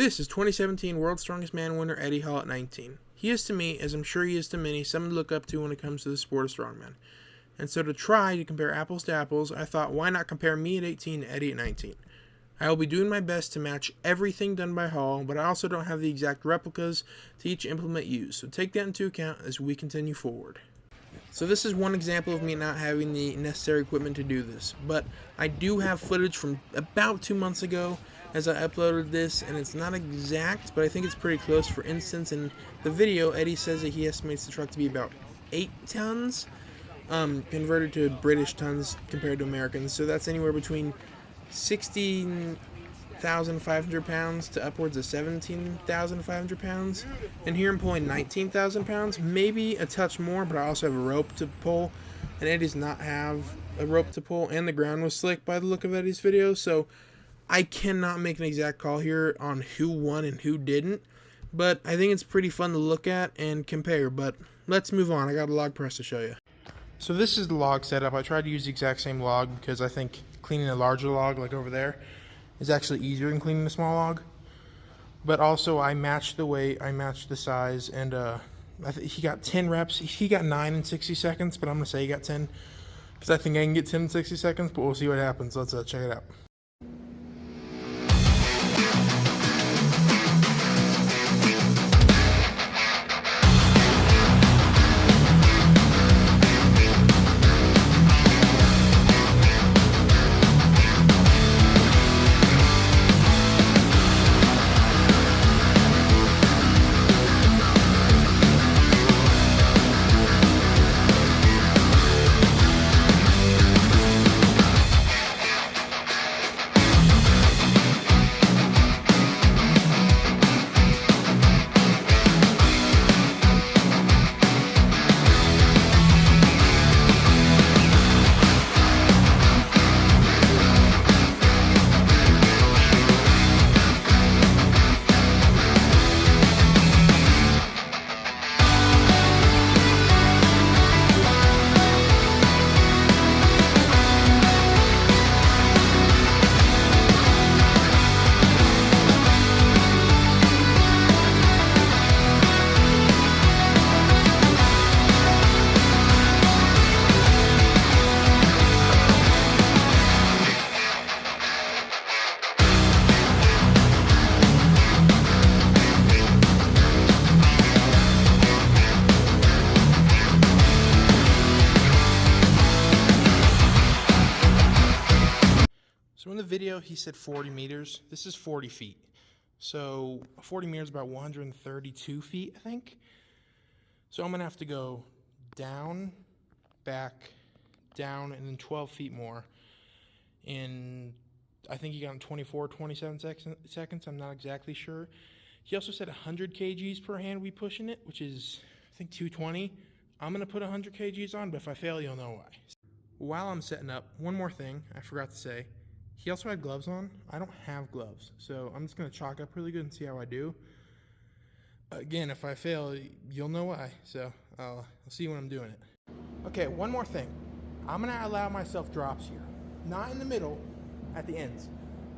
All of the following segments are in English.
This is 2017 World's Strongest Man winner Eddie Hall at 19. He is to me, as I'm sure he is to many, someone to look up to when it comes to the sport of strongman. And so to try to compare apples to apples, I thought why not compare me at 18 to Eddie at 19. I will be doing my best to match everything done by Hall, but I also don't have the exact replicas to each implement used, so take that into account as we continue forward. So this is one example of me not having the necessary equipment to do this, but I do have footage from about 2 months ago as I uploaded this, and it's not exact, but I think it's pretty close. For instance, in the video, Eddie says that he estimates the truck to be about 8 tons, converted to British tons compared to Americans, so that's anywhere between 16,500 pounds to upwards of 17,500 pounds. And here I'm pulling 19,000 pounds, maybe a touch more, but I also have a rope to pull, and Eddie does not have a rope to pull, and the ground was slick by the look of Eddie's video, so I cannot make an exact call here on who won and who didn't, but I think it's pretty fun to look at and compare. But let's move on. I got a log press to show you. So this is the log setup. I tried to use the exact same log because I think cleaning a larger log, like over there, is actually easier than cleaning a small log. But also I matched the weight, I matched the size, and he got 10 reps. He got 9 in 60 seconds, but I'm going to say he got 10 because I think I can get 10 in 60 seconds, but we'll see what happens. Let's check it out. So in the video, he said 40 meters. This is 40 feet. So 40 meters is about 132 feet, I think. So I'm going to have to go down, back, down, and then 12 feet more. And I think he got in 24, 27 seconds. I'm not exactly sure. He also said 100 kgs per hand we pushing it, which is, I think, 220. I'm going to put 100 kgs on, but if I fail, you'll know why. While I'm setting up, one more thing I forgot to say. He also had gloves on. I don't have gloves, so I'm just going to chalk up really good and see how I do. Again, if I fail, you'll know why, so I'll see when I'm doing it. Okay, one more thing. I'm going to allow myself drops here. Not in the middle, at the ends.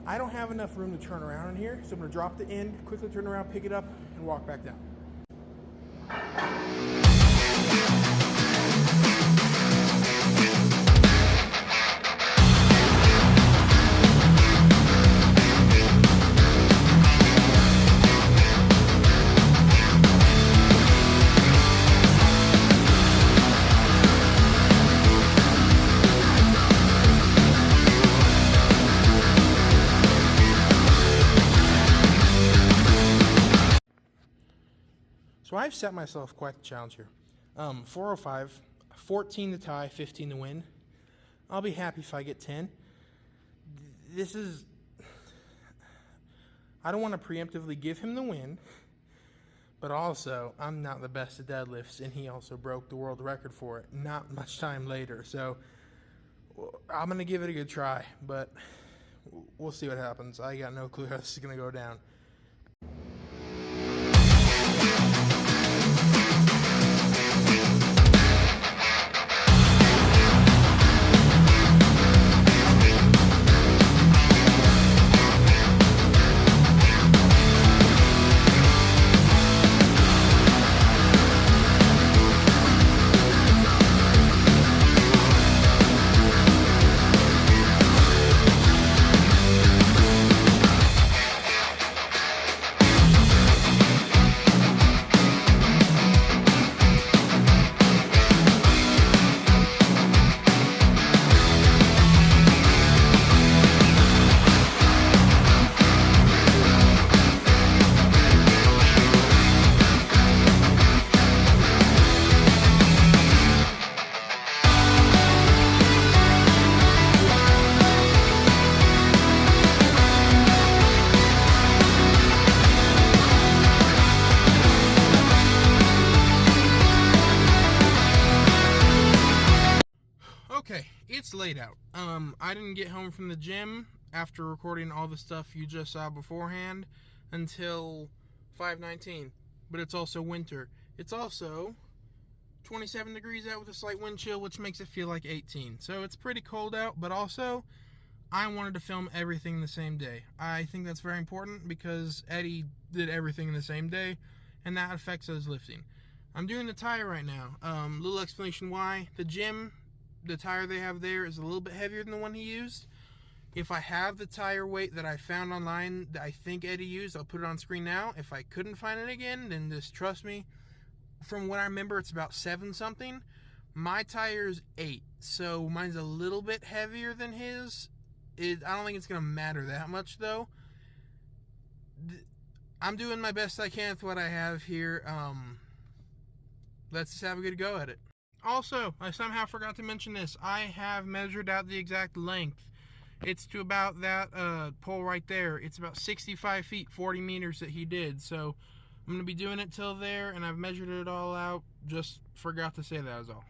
I don't have enough room to turn around in here, so I'm going to drop the end, quickly turn around, pick it up, and walk back down. So I've set myself quite the challenge here. 405, 14 to tie, 15 to win. I'll be happy if I get 10. I don't want to preemptively give him the win, but also I'm not the best at deadlifts, and he also broke the world record for it not much time later. So I'm going to give it a good try, but we'll see what happens. I got no clue how this is going to go down. it's late out. I didn't get home from the gym after recording all the stuff you just saw beforehand until 5:19. But it's also winter. It's also 27 degrees out with a slight wind chill, which makes it feel like 18. So it's pretty cold out, but also I wanted to film everything the same day. I think that's very important because Eddie did everything in the same day, and that affects us lifting. I'm doing the tire right now. Little explanation why. The gym, the tire they have there is a little bit heavier than the one he used. If I have the tire weight that I found online that I think Eddie used, I'll put it on screen now. If I couldn't find it again, then just trust me. From what I remember, it's about 7 something. My tire is 8, so mine's a little bit heavier than his. I don't think it's going to matter that much, though. I'm doing my best I can with what I have here. Let's just have a good go at it. Also, I somehow forgot to mention this. I have measured out the exact length. It's to about that pole right there. It's about 65 feet, 40 meters that he did. So I'm going to be doing it till there, and I've measured it all out. Just forgot to say that is all.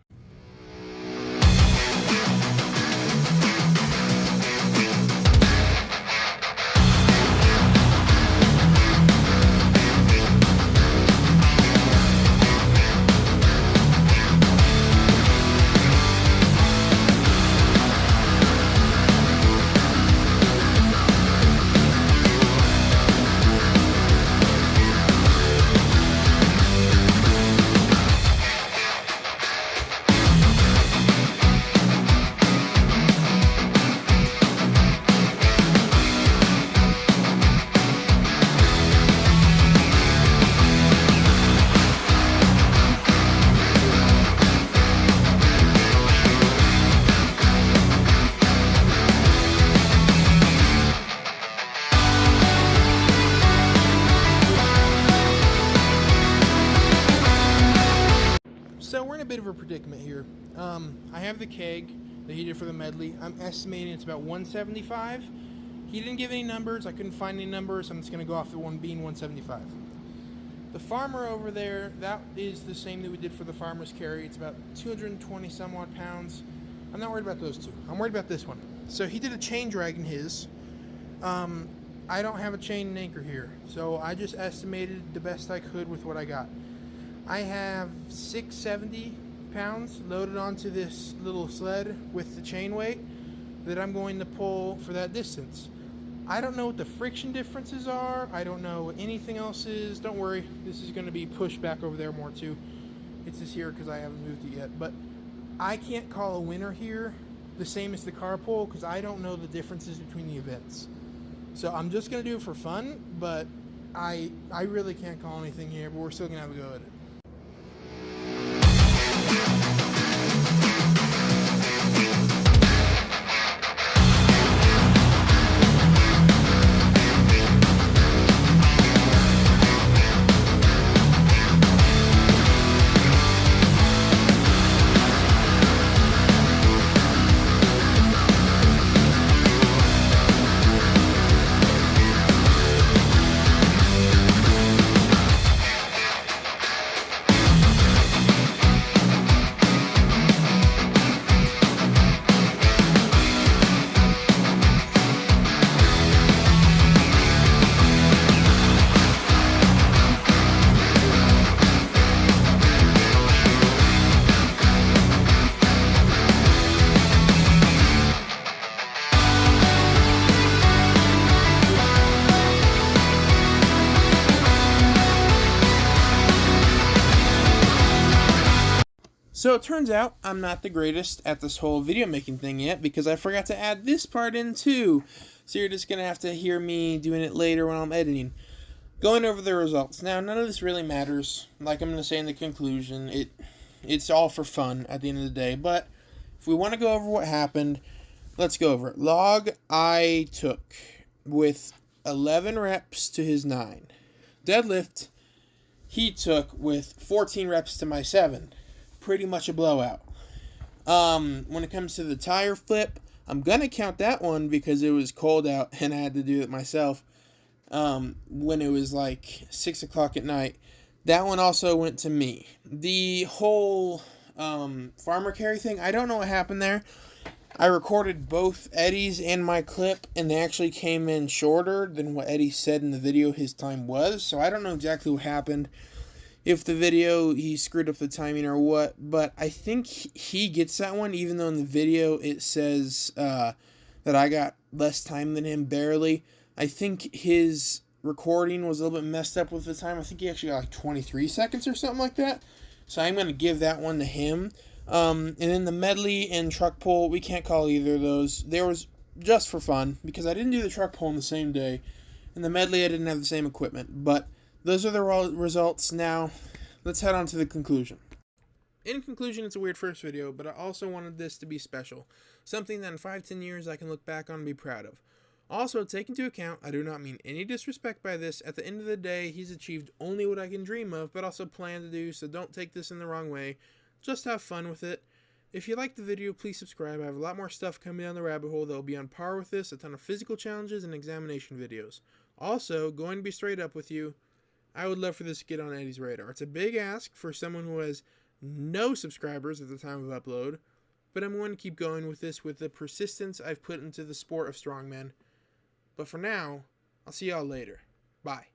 So we're in a bit of a predicament here. I have the keg that he did for the medley. I'm estimating it's about 175. He didn't give any numbers. I couldn't find any numbers. I'm just going to go off the one being 175. The farmer over there, that is the same that we did for the farmer's carry. It's about 220 some odd pounds. I'm not worried about those two. I'm worried about this one. So he did a chain drag in his. I don't have a chain and anchor here, so I just estimated the best I could with what I got. I have 670 pounds loaded onto this little sled with the chain weight that I'm going to pull for that distance. I don't know what the friction differences are. I don't know what anything else is. Don't worry, this is going to be pushed back over there more too. It's just here because I haven't moved it yet. But I can't call a winner here the same as the carpool because I don't know the differences between the events. So I'm just going to do it for fun, but I really can't call anything here, but we're still going to have a go at it. So it turns out I'm not the greatest at this whole video making thing yet because I forgot to add this part in too. So you're just going to have to hear me doing it later when I'm editing. Going over the results. Now, none of this really matters. Like I'm going to say in the conclusion, it's all for fun at the end of the day. But if we want to go over what happened, let's go over it. Log I took with 11 reps to his 9. Deadlift he took with 14 reps to my 7. Pretty much a blowout. When it comes to the tire flip, I'm going to count that one because it was cold out and I had to do it myself when it was like 6 o'clock at night. That one also went to me. The whole farmer carry thing, I don't know what happened there. I recorded both Eddie's and my clip, and they actually came in shorter than what Eddie said in the video his time was. So I don't know exactly what happened. If the video, he screwed up the timing or what. But I think he gets that one, even though in the video it says that I got less time than him, barely. I think his recording was a little bit messed up with the time. I think he actually got like 23 seconds or something like that. So I'm going to give that one to him. And then the medley and truck pull, we can't call either of those. They was just for fun, because I didn't do the truck pull on the same day. And the medley, I didn't have the same equipment. But those are the results. Now, let's head on to the conclusion. In conclusion, it's a weird first video, but I also wanted this to be special. Something that in 5-10 years I can look back on and be proud of. Also, take into account, I do not mean any disrespect by this. At the end of the day, he's achieved only what I can dream of, but also plan to do, so don't take this in the wrong way. Just have fun with it. If you liked the video, please subscribe. I have a lot more stuff coming down the rabbit hole that will be on par with this, a ton of physical challenges and examination videos. Also, going to be straight up with you, I would love for this to get on Eddie's radar. It's a big ask for someone who has no subscribers at the time of upload, but I'm going to keep going with this with the persistence I've put into the sport of strongman. But for now, I'll see y'all later. Bye.